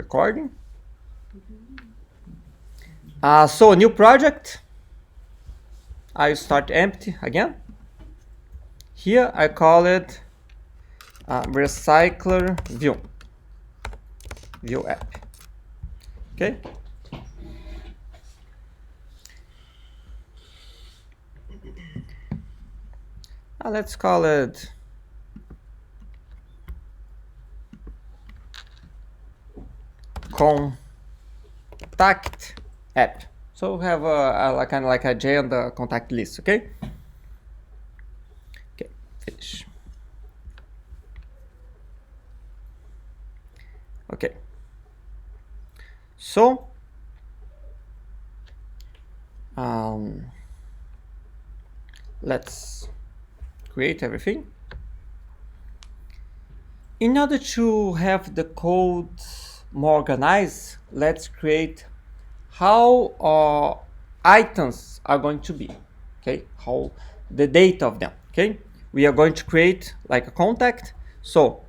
recording. So new project. I start empty again. Here I call it RecyclerView view app. Okay. Let's call it contact app. So we have a kind of like a J on the contact list. Okay. Okay. Finish. Okay. So let's create everything. In order to have the code more organized, let's create how our items are going to be. Okay, how the data of them. Okay, we are going to create like a contact. So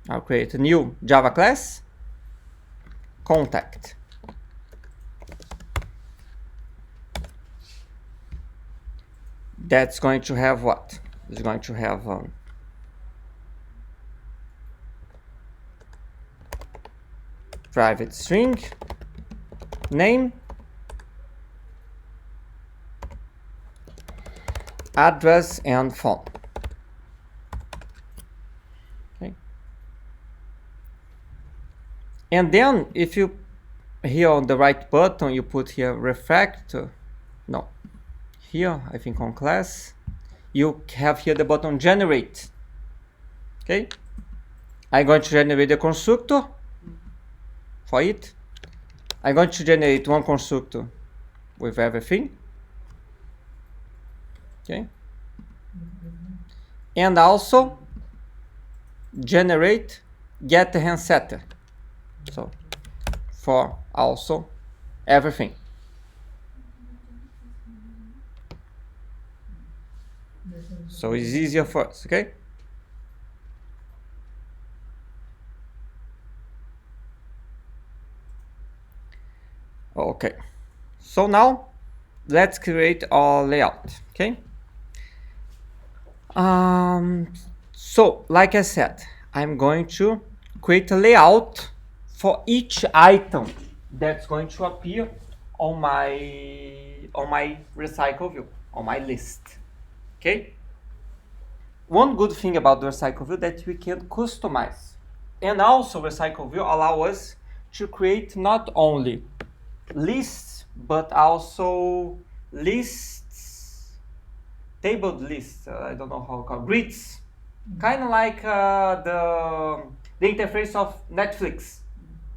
I'll create a new Java class, contact. That's going to have what? It's going to have private string, name, address, and phone. Okay. And then if you here on the right button you put here refactor. No. Here, I think on class, you have here the button generate. Okay, I'm going to generate the constructor for it. I'm going to generate one constructor with everything. Okay, and also generate get hand setter. So for also everything. So it's easier for us, okay? Okay, so now let's create our layout, okay? So like I said, I'm going to create a layout for each item that's going to appear on my RecyclerView, on my list. Okay. One good thing about the RecyclerView that we can customize, and also RecyclerView allow us to create not only lists but also lists, tabled lists. I don't know how to call grids, kind of like the interface of Netflix,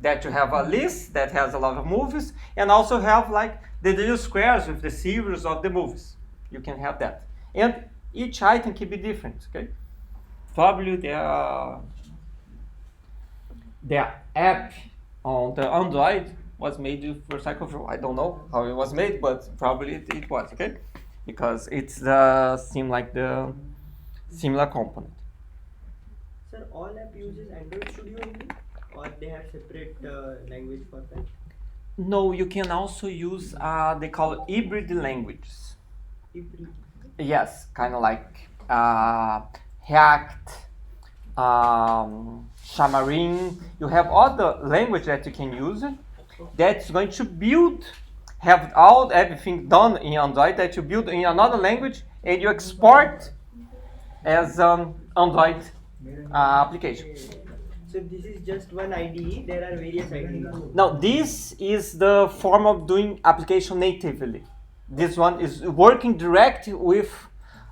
that you have a list that has a lot of movies, and also have like the little squares with the series of the movies. You can have that. And each item can be different, okay? Probably the app on the Android was made with RecyclerView. I don't know how it was made, but probably it was, okay? Because it's seem like the similar component. Sir, all app uses Android Studio only, or they have separate language for that? No, you can also use they call it hybrid languages. Hybrid. Yes, kind of like React, Xamarin. You have other language that you can use that's going to build, have everything done in Android that you build in another language and you export as an Android application. So this is just one IDE, there are various IDEs. Now this is the form of doing application natively. This one is working direct with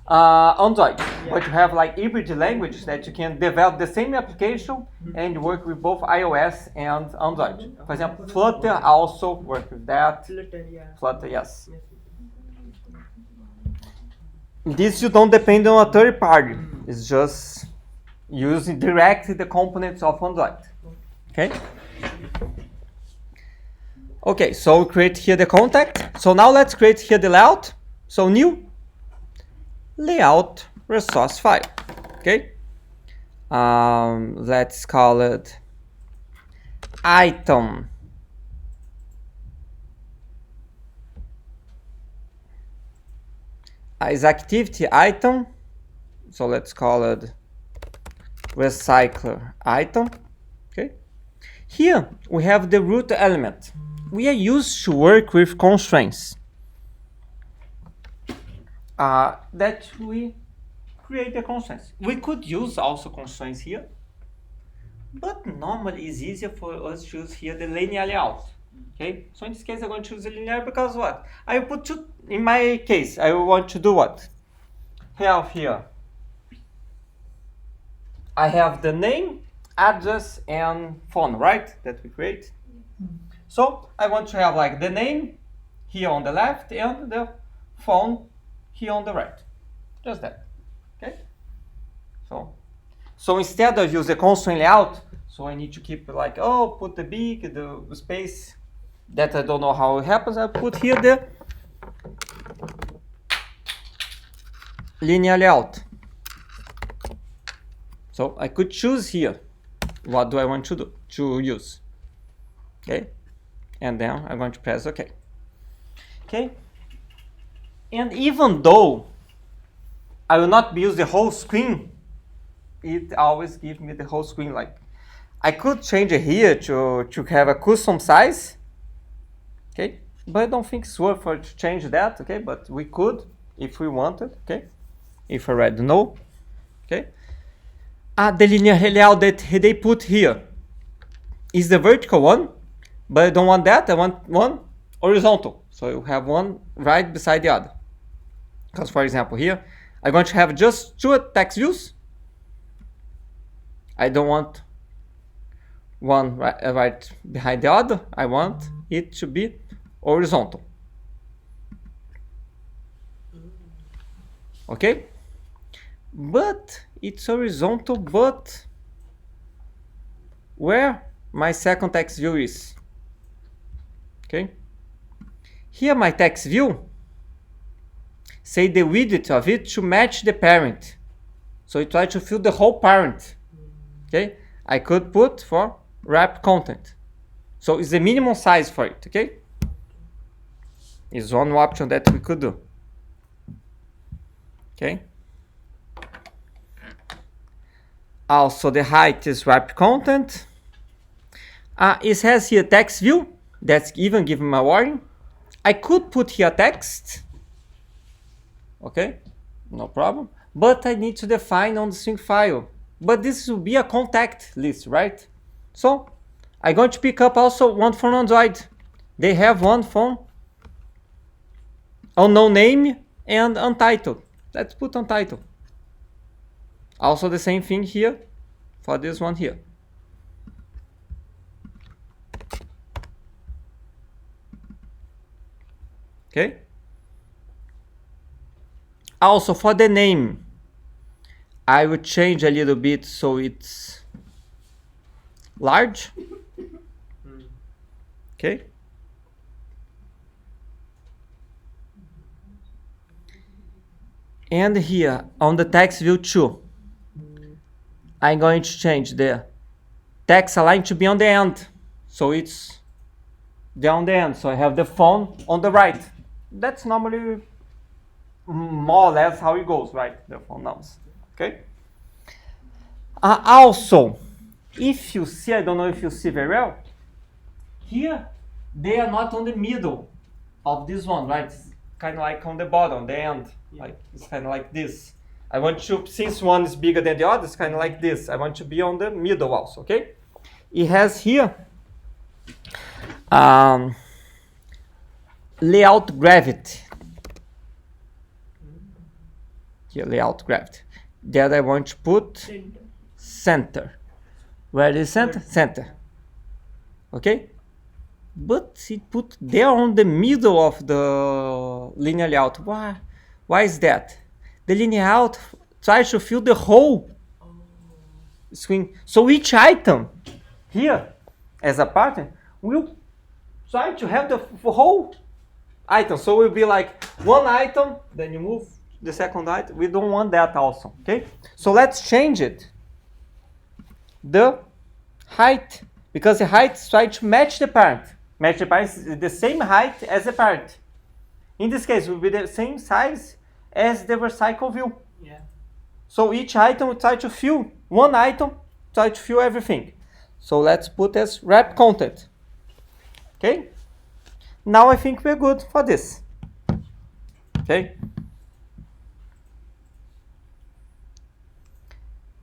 Android, but you have like hybrid languages that you can develop the same application and work with both iOS and Android. For example, Flutter also works with that. Flutter, yeah. Flutter, yes. This you don't depend on a third party. It's just using directly the components of Android. Okay. Okay, so we create here the contact. So now let's create here the layout. So new layout resource file. Okay. Let's call it item is activity item, so let's call it recycler item. Okay, here we have the root element. We are used to work with constraints that we create the constraints. We could use also constraints here, but normally it's easier for us to use here the linear layout. Okay, so in this case I'm going to choose the linear because what? I put two, in my case, I want to do what? Have here, I have the name, address, and phone, right? That we create. So I want to have like the name here on the left and the phone here on the right. Just that. Okay? So instead of use the constraint layout, so I need to keep like, oh, put the big, the space, that I don't know how it happens. I put here the linear layout. So I could choose here, what do I want to use? Okay, and then I'm going to press OK. Okay, and even though I will not use the whole screen, it always gives me the whole screen. Like I could change it here to have a custom size. Okay, but I don't think it's worth for to change that. Okay, but we could if we wanted. Okay, if I already know. Okay, the linear layout that they put here is the vertical one, but I don't want that. I want one horizontal. So you have one right beside the other. Because for example here, I'm going to have just two text views. I don't want one right behind the other. I want it to be horizontal. Okay? But it's horizontal, but where my second text view is. Okay? Here my text view, say the width of it to match the parent. So it tries to fill the whole parent. Okay? I could put for wrap content. So it's the minimum size for it. Okay? Is one option that we could do. Okay? Also the height is wrap content. It has here text view. That's even given my warning. I could put here text. Okay, no problem. But I need to define on the string file. But this will be a contact list, right? So I'm going to pick up also one from Android. They have one from unknown name and untitled. Let's put untitled. Also the same thing here for this one here. Okay. Also for the name, I will change a little bit so it's large. Okay. And here on the text view too, I'm going to change the text align to be on the end. So it's down the end. So I have the phone on the right. That's normally more or less how it goes, right? The phone numbers. Okay. Also, if you see, I don't know if you see very well, here they are not on the middle of this one, right? It's kind of like on the bottom, the end. Yeah. Like it's kind of like this. I want to, since one is bigger than the other, it's kind of like this. I want to be on the middle also, okay? It has here layout gravity. Here, layout gravity. That I want to put center. Where is center? Center. Okay? But it put there on the middle of the linear layout. Why is that? The linear layout tries to fill the whole screen. So each item here, as a partner, will try to have the whole item. So it will be like one item, then you move the second item. We don't want that also. Okay? So let's change it. The height because the height is trying to match the parent. Match the parent is the same height as the parent. In this case, it will be the same size as the recycle view. Yeah. So each item will try to fill, one item try to fill everything. So let's put as wrap content. Okay? Now I think we're good for this. Okay?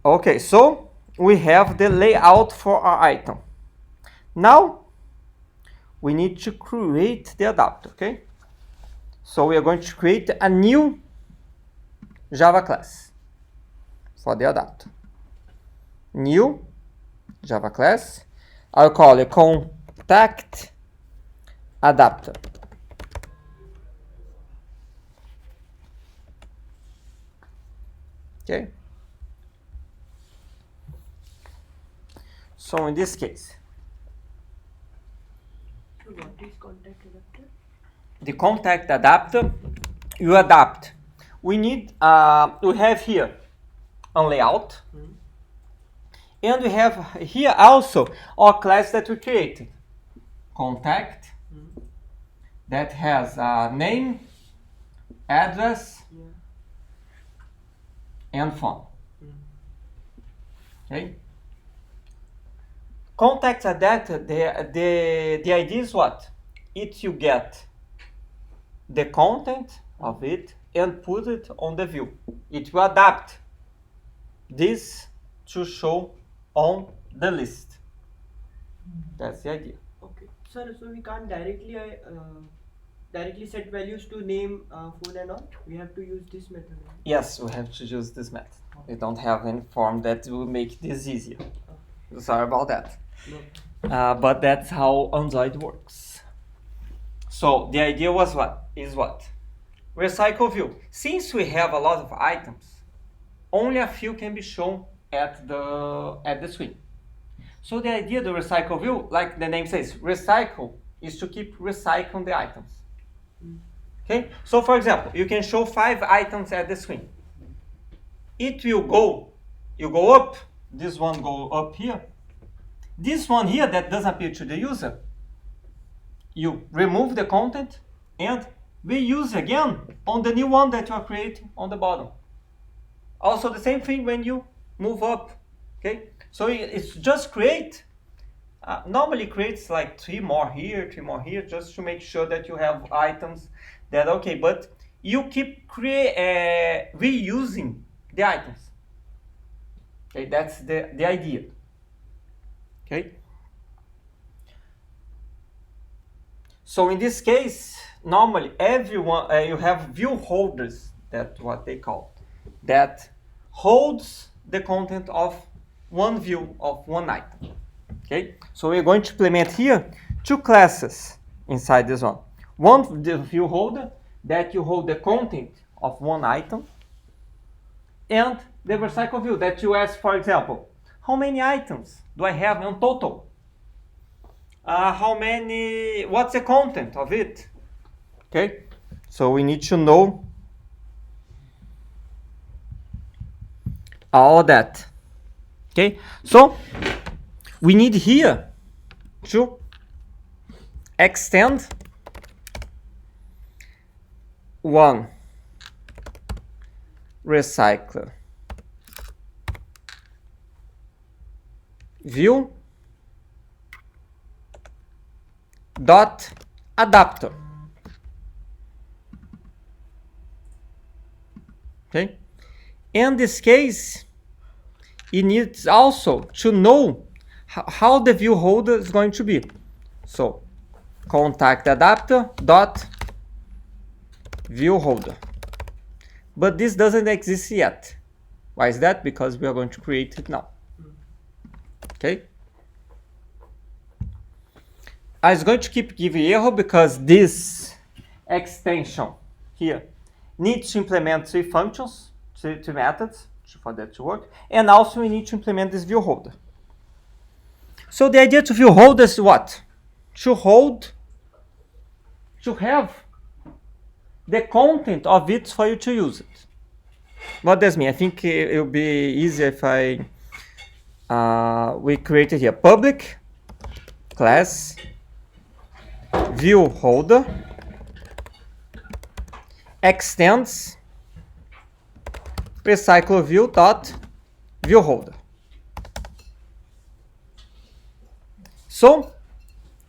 Okay, so we have the layout for our item. Now we need to create the adapter, okay? So we are going to create a new Java class for the adapter. New Java class. I'll call it contact adapter. Okay. So in this case, So what is contact adapter? the contact adapter, you adapt. We need, we have here a layout, and we have here also our class that we created. Contact, that has a name, address, and phone. Okay. Contact adapter, the idea is what? You get the content of it and put it on the view. It will adapt this to show on the list. That's the idea. Okay. Sir, so we can't directly set values to name, phone and all. We have to use this method. Yes, we have to use this method. We don't have any form that will make this easier. Sorry about that. No. But that's how Android works. So the idea was what? Recycle view. Since we have a lot of items, only a few can be shown at the screen. So the idea of the recycle view, like the name says, recycle is to keep recycling the items. Okay? So for example, you can show 5 items at the screen. It will go, you go up, this one go up here. This one here that doesn't appear to the user, you remove the content and reuse again on the new one that you are creating on the bottom. Also the same thing when you move up. Okay, so it's just create. Normally creates like 3 more here, 3 more here, just to make sure that you have items that okay. But you keep reusing the items. Okay, that's the idea. Okay. So in this case, normally everyone you have view holders. That's what they call, that holds the content of one view of one item. Okay. So we're going to implement here 2 classes inside this one. One, the view holder, that you hold the content of one item, and the recycle view that you ask, for example, how many items do I have in total? What's the content of it? Okay, so we need to know all that. Okay, so we need here to extend one recycler view dot adapter. Okay, in this case it needs also to know how the view holder is going to be. So contact adapter dot view holder, but this doesn't exist yet. Why is that? Because we are going to create it now. Okay, I was going to keep giving error because this extension here needs to implement 3 functions, 3 methods for that to work, and also we need to implement this view holder. So the idea to view holder is what? To have the content of it for you to use it. What does mean? I think it will be easier if we create it here. Public class view holder extends RecyclerView dot view holder. So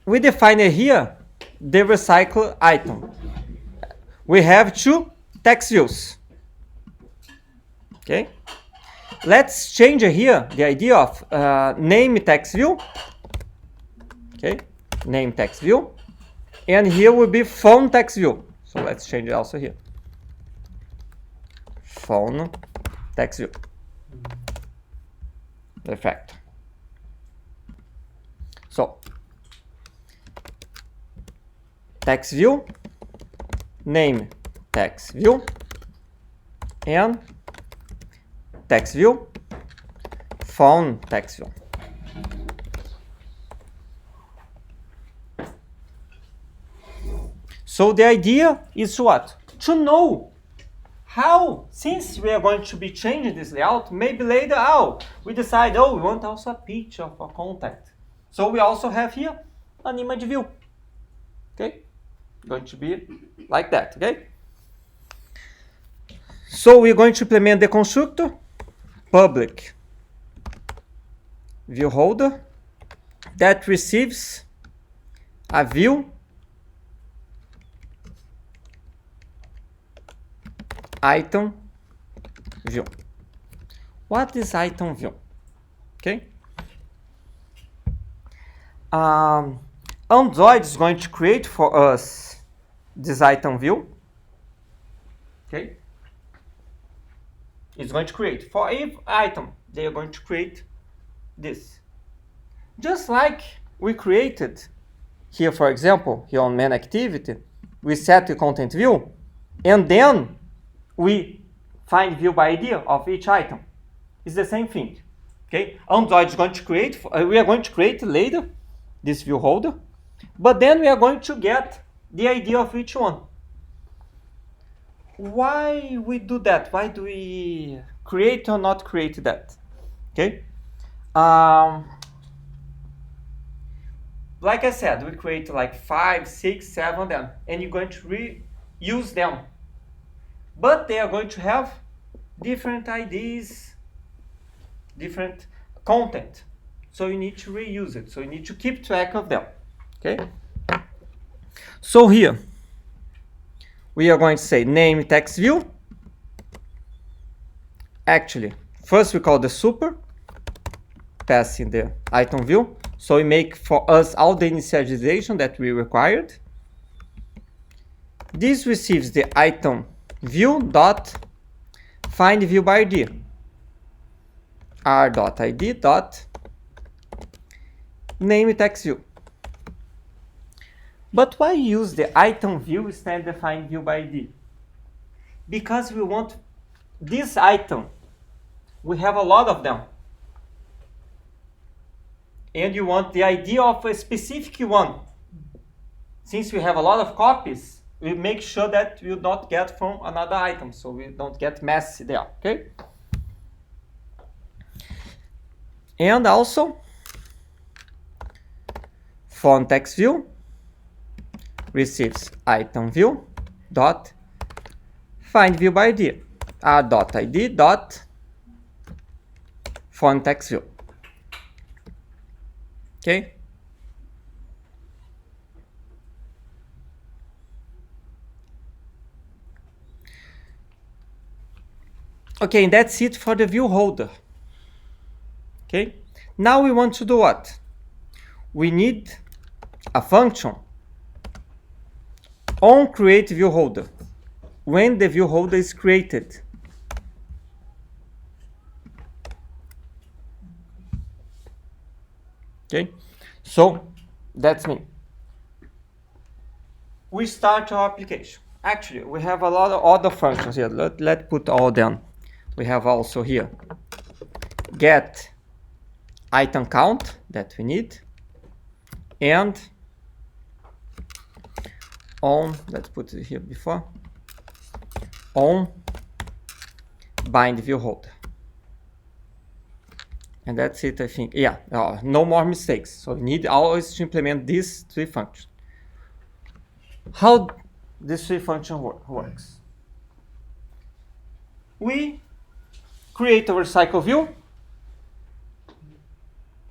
we define here the recycle item. We have two text views. Okay, let's change here the idea of name text view. Okay, name text view, and here will be phone text view. So let's change it also here. Phone text view. Perfect. So text view, name text view, and text view, phone text view. So the idea is what? To know how, since we are going to be changing this layout, maybe later, we decide, we want also a picture of a contact. So we also have here an image view. Okay, going to be like that. Okay. So we're going to implement the constructor public view holder that receives a view item view. What is item view? Okay. Android is going to create for us this item view. Okay. It's going to create for every item. They are going to create this. Just like we created here, for example, here on main activity, we set the content view, and then we find view by ID of each item. It's the same thing. Okay, Android is going to create. We are going to create later this view holder, but then we are going to get the ID of each one. Why we do that? Why do we create or not create that? Okay. Like I said, we create like 5, 6, 7 of them, and you're going to reuse them. But they are going to have different IDs, different content. So you need to reuse it. So you need to keep track of them. Okay. So here we are going to say name text view. Actually, first we call the super, passing the item view. So we make for us all the initialization that we required. This receives the item view dot find view by ID. r.id dot name text view. But why use the item view instead of find view by ID? Because we want this item. We have a lot of them. And you want the ID of a specific one. Since we have a lot of copies, we make sure that we do not get from another item, so we don't get messy there, okay? And also, font text view receives item view dot find view by ID, r.id dot font text view. Okay. Okay, and that's it for the view holder. Okay. Now we want to do what? We need a function on create view holder when the view holder is created. Okay, so that's me. We start our application. Actually, we have a lot of other functions here. Let's put all them. We have also here get item count that we need, and on, let's put it here before, on bind view holder. And that's it, I think. Yeah, no more mistakes. So we need always to implement these three functions. How this three function works? We create a recycle view.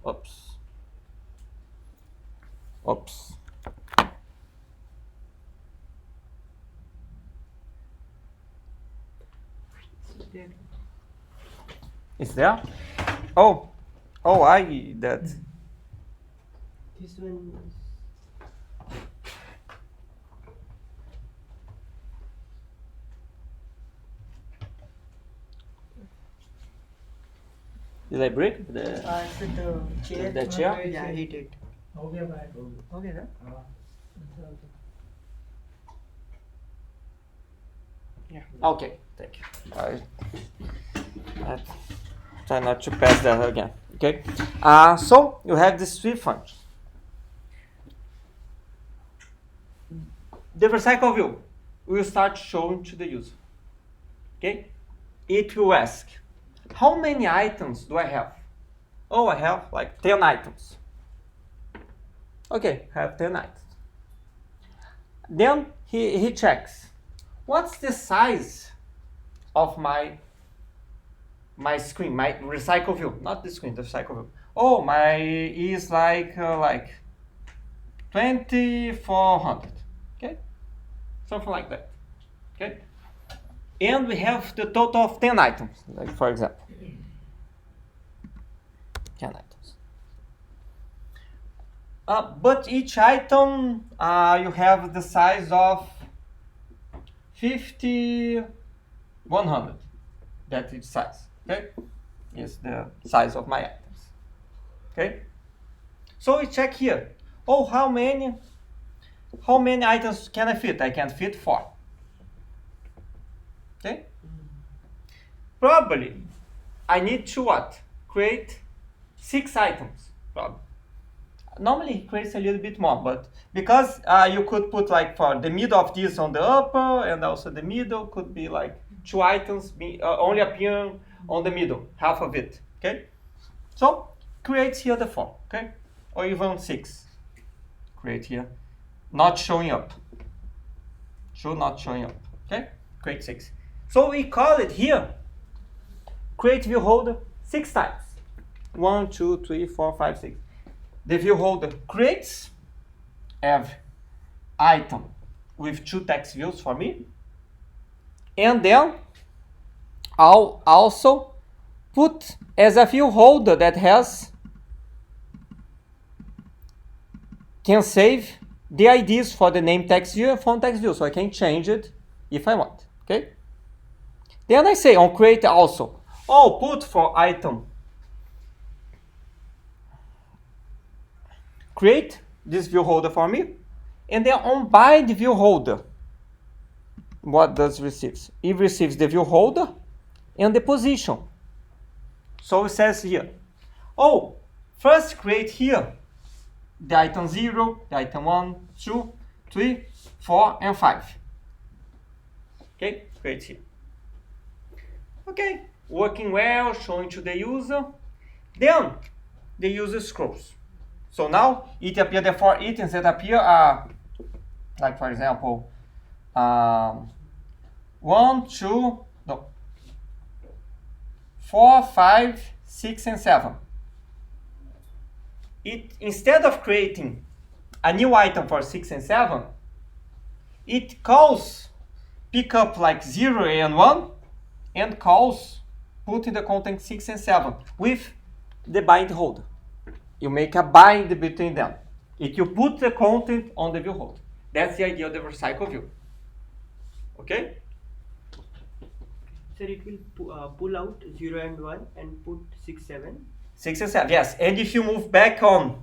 Oops. Is there? Oh, that. This one is Did I break the chair. the chair? Yeah, hit it. Okay, then. Yeah. Okay, thank you. I try not to pass that again. Okay. So you have these three functions. The recycle view will start showing to the user. Okay. It will ask, how many items do I have? Oh, I have like 10 items. Okay, I have 10 items. Then he checks, what's the size of my screen, my recycle view, not the screen, the recycle view. Oh, my is like 2400. Okay, something like that. Okay, and we have the total of 10 items, like for example, 10 items. But each item you have the size of 50, 100. That's its size. Okay, is the size of my items. Okay, so we check here. Oh, how many items can I fit? I can fit 4. Okay, probably I need to what? Create 6 items. Probably. Normally it creates a little bit more, but because you could put like for the middle of this on the upper, and also the middle could be like 2 items only appearing on the middle, half of it. Okay, so create here the 4. Okay, or even 6. Create here, not showing up. Show not showing up. Okay, create 6. So we call it here create view holder 6 times. 1, 2, 3, 4, 5, 6. The view holder creates every item with 2 text views for me, and then I'll also put as a view holder that can save the IDs for the name text view and font text view, so I can change it if I want. Okay. Then I say on create also, put for item, create this view holder for me, and then on by the view holder, what does receives? It receives the view holder and the position. So it says here, first create here the item 0, the item 1, 2, 3, 4, and 5. Okay, create here. Okay, working well, showing to the user. Then the user scrolls. So now it appears the 4 items that appear like for example 1, 2, 4, 5, 6, and 7. It instead of creating a new item for 6 and 7, it calls pick up like 0 and 1 and calls putting the content 6 and 7 with the bind holder. You make a bind between them. You put the content on the view holder. That's the idea of the recycle view. Okay? Sir, it will pull out 0 and 1 and put 6, 7. 6 and 7, yes. And if you move back on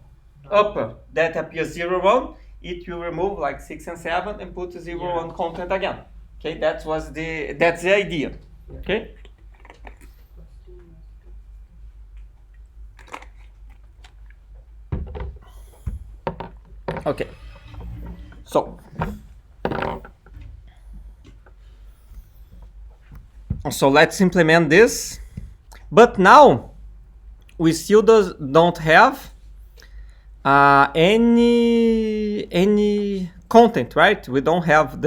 upper, that appears 0, 1, it will remove like 6 and 7 and put 0, 1 content again. Okay, that's the idea. Okay? Okay. So let's implement this. But now we still don't have any content, right? We don't have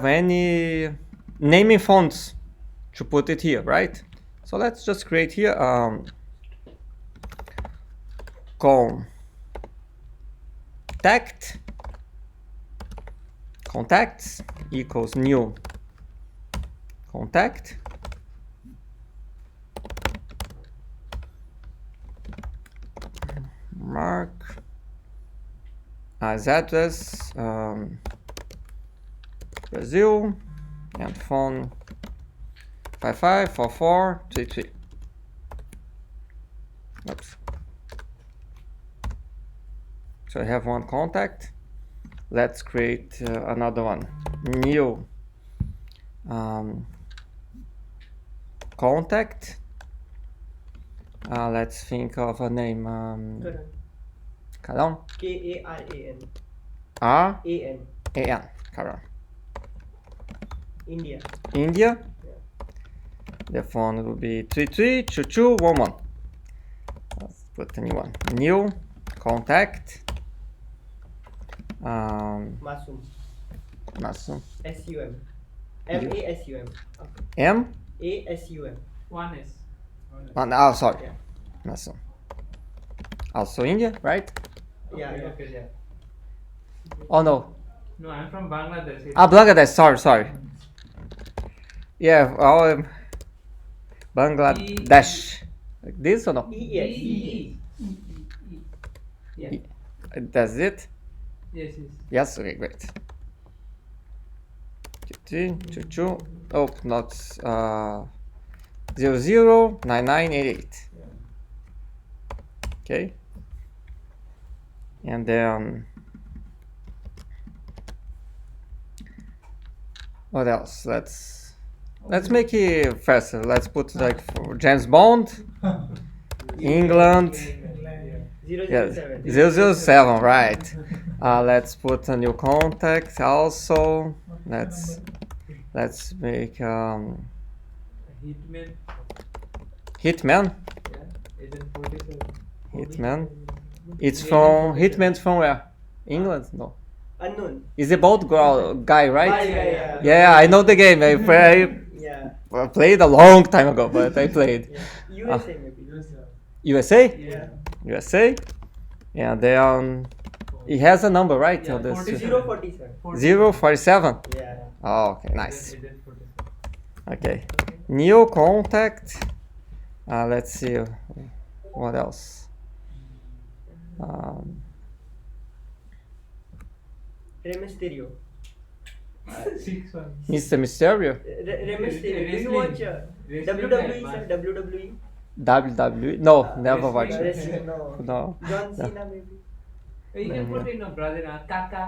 any naming fonts to put it here, right? So let's just create here contacts equals new contact. Mark as address Brazil and phone 554433. Oops. So I have one contact. Let's create another one. New contact. Let's think of a name. Karan. Karan. R-A-N. Karan. India. India. Yeah. The phone will be 332211. Let's put a new one. New contact. Masum. Masum. S-U-M. M-A-S-U-M. M. A-S-U-M. One is. Oh, sorry. Yeah. Masum. Also India, right? Yeah, yeah. Okay, yeah. Oh no. No, I'm from Bangladesh. Bangladesh. Sorry. Yeah. Bangladesh. Like this or no? E-S. E. Yeah. That's it. Yes. Yes. Okay. Great. 22. Oh, not 009988. Okay. And then what else? Let's make it faster. Let's put like for James Bond, England. 007. Yes, 007, right. Let's put a new contact also. Let's make Hitman. Hitman. Yeah. Agent 47. Hitman. It's from Hitman's from where? England? No. Unknown. Is the boat guy, right? Yeah. Yeah, I know the game. Yeah. I played a long time ago, but I played. Yeah. USA maybe. USA? Yeah. USA? And then it has a number, right? Yeah, On this 047. 047? Yeah. Oh, okay, nice. Agent 47. Okay. New contact. Let's see. What else? Rey Mysterio. 6-1. Mr. Mysterio? Rey Mysterio. Do you watch Wrestling WWE, guy, sir? WWE? WWE? No, never wrestling. watched it. Wrestling, no. No. John Cena maybe. You can put in a brother, Kaka.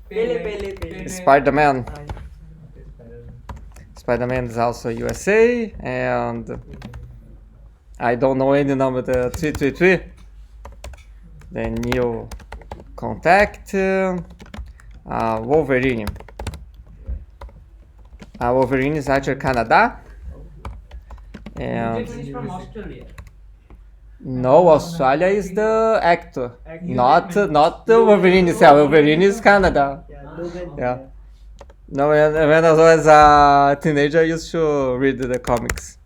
Pele. Spider-Man. Ah, Spider-Man is also USA, and I don't know any number. The 333. The new contact. Wolverine. Wolverine is actually Canada. And He's from Australia. no, Australia is the actor, Actor. not the Wolverine itself. Wolverine is Canada. yeah, Logan. Yeah. No, when I was a teenager, I used to read the comics.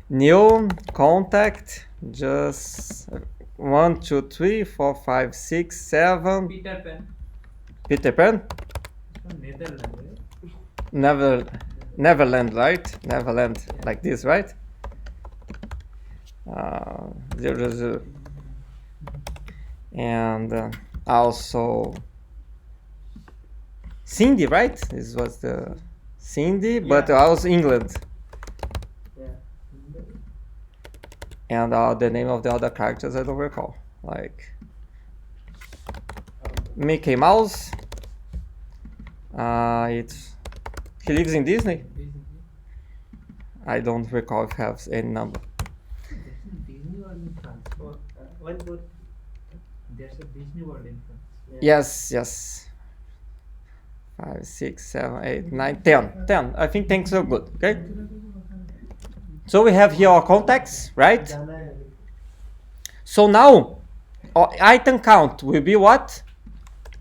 New contact, just 1, 2, 3, 4, 5, 6, 7. Peter Pan. Peter Pan? From Netherlands. Neverland, right? Neverland, like this, right? 0. And also Cindy, right? This was the Cindy, but Yeah. also England. Yeah. And the name of the other characters I don't recall. Like Mickey Mouse. He lives in Disney. I don't recall if he has any number. Disney World in France. One more. There's a Disney World in France. Yes. 5, 6, 7, 8, 9, 10. 10. I think 10 are good. Okay. So we have here our contacts, right? So now our item count will be what?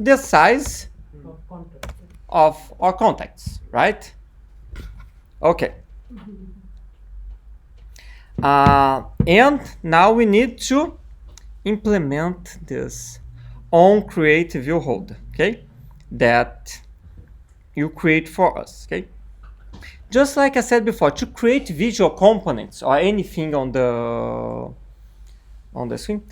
The size Of contact. of our contacts, right? Okay. And now we need to implement this on create view holder, okay? That you create for us, okay? Just like I said before, to create visual components or anything on the screen,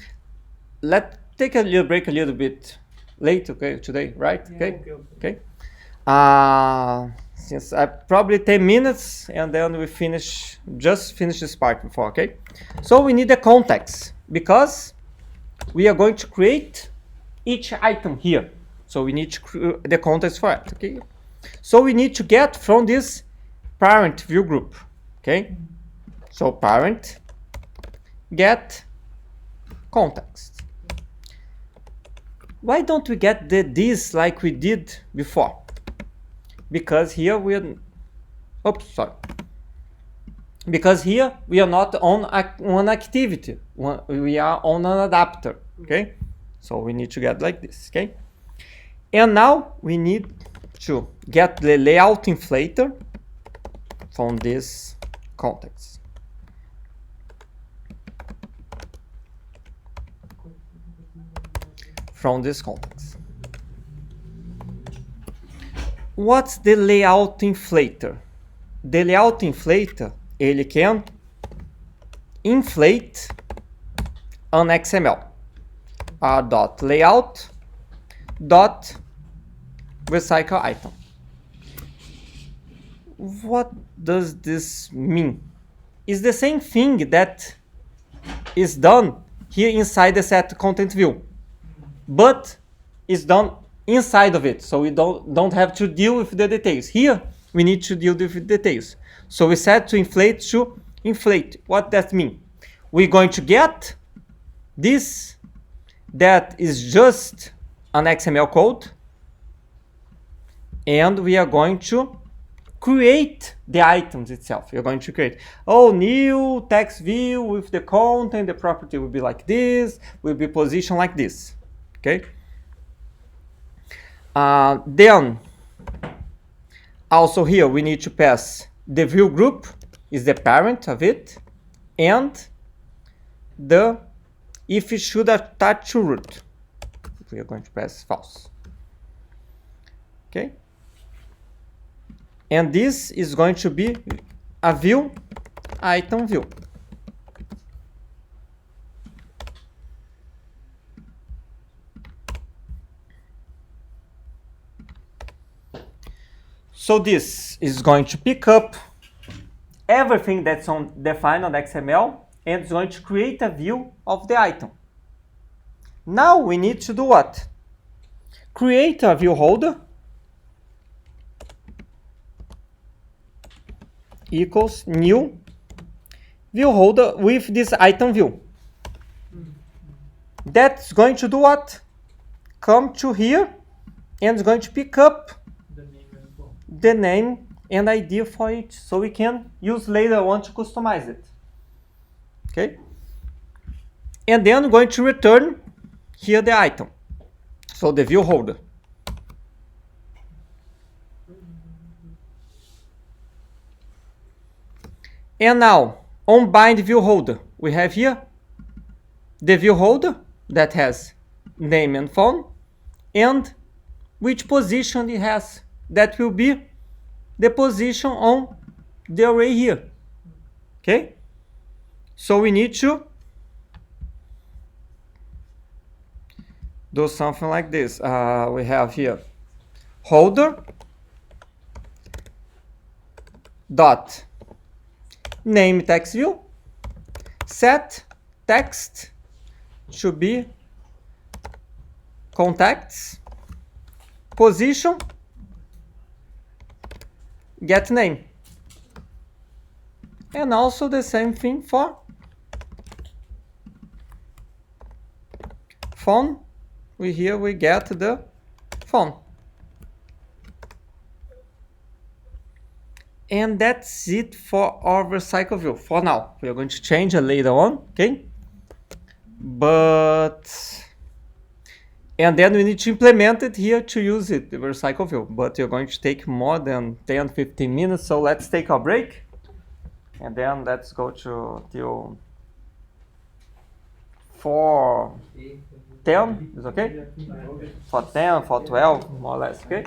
let's take a little break a little bit late, okay, today, right? Yeah, Okay. okay. Since I probably 10 minutes and then we just finish this part before, okay? So we need the context because we are going to create each item here. So we need to the context for it, okay? So we need to get from this parent view group, okay? So parent get context. Why don't we get this like we did before? Because here we are, because here we are not on one activity, we are on an adapter, okay? So we need to get like this, okay? And now we need to get the layout inflator from this context. From this context. What's the layout inflator? The layout inflator, ele can inflate an XML. Dot layout dot recycle item. What does this mean? It's the same thing that is done here inside the set content view, but it's done inside of it, so we don't have to deal with the details. Here we need to deal with the details. So we set to inflate. What does that mean? We're going to get this that is just an XML code, and we are going to create the items itself. You're going to create, new text view with the content, the property will be like this, will be positioned like this, okay? Then, also here we need to pass the view group is the parent of it, and the if it should attach to root. We are going to pass false. Okay? And this is going to be a view, item view. So this is going to pick up everything that's defined on XML and it's going to create a view of the item. Now we need to do what? Create a view holder equals new view holder with this item view. That's going to do what? Come to here and it's going to pick up the name and ID for it, so we can use later on to customize it. Okay? And then I'm going to return here the item. So the view holder. And now, on bind view holder, we have here the view holder that has name and phone, and which position it has. That will be the position on the array here. Okay? So we need to do something like this. We have here holder dot name text view set text to be contacts position get name, and also the same thing for phone. We get the phone. And that's it for our RecyclerView for now. We are going to change it later on, okay? And then we need to implement it here to use it, the RecyclerView. But you're going to take more than 10, 15 minutes. So let's take a break. And then let's go till 4:10, is okay? 4:10, 4:12, more or less, okay?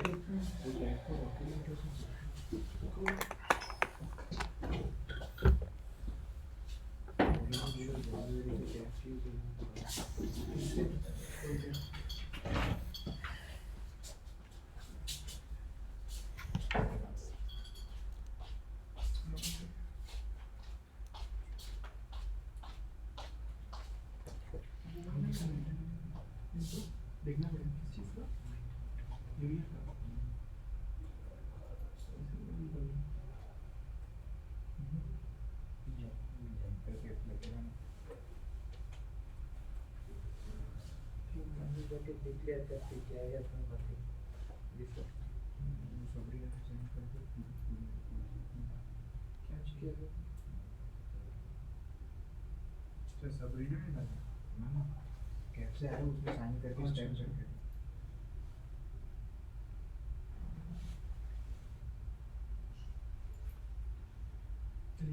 कैसे आया उसमें sign करके stamp करके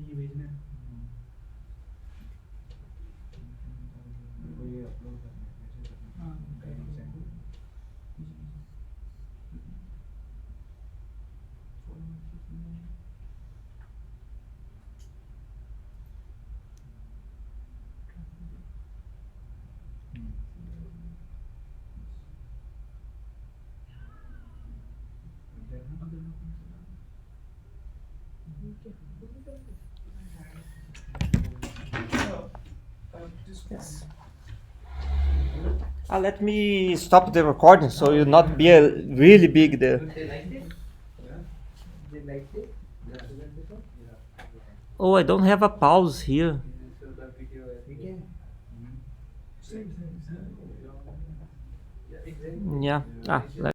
ये भेजना ये upload करना है कैसे करना है Yes. Let me stop the recording so you'll not be really big there. They liked it? They liked it? Oh, I don't have a pause here. So the video ठीक है yeah, exactly. Yeah.